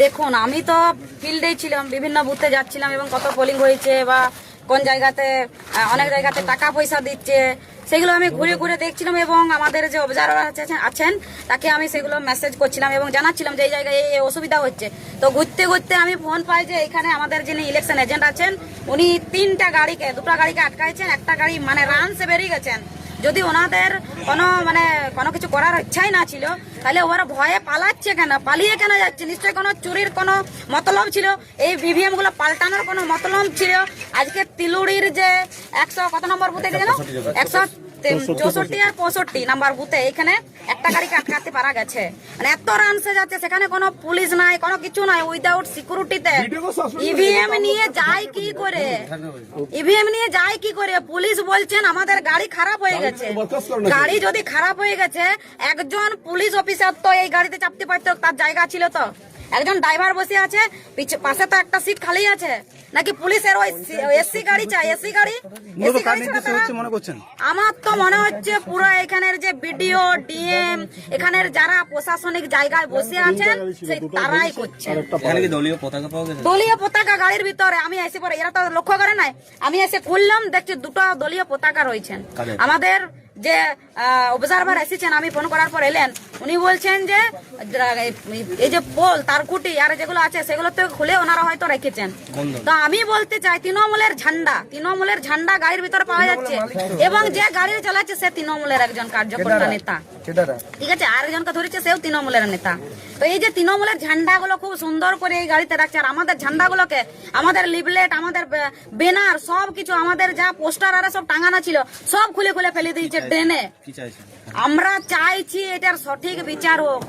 দেখুন, আমি তো ফিল্ডেই ছিলাম, বিভিন্ন বুথে যাচ্ছিলাম এবং কত পোলিং হয়েছে বা কোন জায়গাতে অনেক জায়গাতে টাকা পয়সা দিচ্ছে সেগুলো আমি ঘুরে ঘুরে দেখছিলাম এবং আমাদের যে অবজারভার আছেন তাকে আমি সেগুলো মেসেজ করছিলাম এবং জানাচ্ছিলাম যে এই জায়গায় এই অসুবিধা হচ্ছে। তো ঘুরতে ঘুরতে আমি ফোন পাই যে এখানে আমাদের যিনি ইলেকশন এজেন্ট আছেন উনি দুটা গাড়িকে আটকাইছেন, একটা গাড়ি মানে রানসে বেরিয়ে গেছেন। যদি ওনাদের কোনো কিছু করার ইচ্ছাই না ছিল তাহলে ওরা ভয়ে পালাচ্ছে কেন, পালিয়ে কেন যাচ্ছে? নিশ্চয়ই কোনো চুরির কোনো মতলব ছিল, এই ভিভিএম গুলো পাল্টানোর কোনো মতলব ছিল। আজকে তিলুড়ির যে 100 কত নম্বর বুথে যেন 164 আর 65 নাম্বার বুথে এখানে একটা গাড়িকে আটকাতে পারা গেছে। মানে এত রানসে যাচ্ছে, সেখানে কোনো পুলিশ নাই, কোনো কিছু নাই, উইদাউট সিকিউরিটিতে ইভিএম নিয়ে যায় কি করে? পুলিশ বলছেন আমাদের গাড়ি খারাপ হয়ে গেছে। গাড়ি যদি খারাপ হয়ে গেছে, একজন পুলিশ অফিসার তো এই গাড়িতে চাপতে পারতো, তার জায়গা ছিল তো। একজন ড্রাইভার বসে আছে, পাশে তো একটা সিট খালি আছে। নাকি পুলিশের ওই এসি গাড়ি চাই? এসি গাড়ি মনে করছেন? আমার তো মনে হচ্ছে পুরো এখানের যে বিডিও, ডিএম, এখানের যারা প্রশাসনিক জায়গায় বসে আছেন সেই তারাই করছেন। দলীয় পতাকা গাড়ির ভিতরে আমি এসে পরে, এরা তো লক্ষ্য করে নাই, আমি এসে খুললাম দেখছি দুটো দলীয় পতাকা রয়েছেন। আমাদের যে অবজারভার এসেছেন, আমি ফোন করার পর এলেন, উনি বলছেন যে এই যে পোল তারকুটি আর যেগুলো আছে সেগুলো তো খুলে ওনারা হয়তো রেখেছেন। তো আমি বলতে চাই তৃণমূলের ঝান্ডা গাড়ির ভিতরে পাওয়া যাচ্ছে এবং যে গাড়ি চালাচ্ছে সে তৃণমূলের একজন কার্যকর্তা নেতা, ঠিক আছে? আর একজনকে ধরেছে সেও তৃণমূলের নেতা। তো এই যে তৃণমূলের ঝান্ডাগুলো খুব সুন্দর করে এই গাড়িতে রাখছে, আর আমাদের ঝান্ডাগুলোকে, আমাদের লিফলেট, আমাদের ব্যানার, সব কিছু, আমাদের যা পোস্টার আর সব টাঙানো ছিল সব খুলে খুলে ফেলে দিয়েছে ড্রেনে। আমরা চাইছি এটার সঠিক বিচার হোক।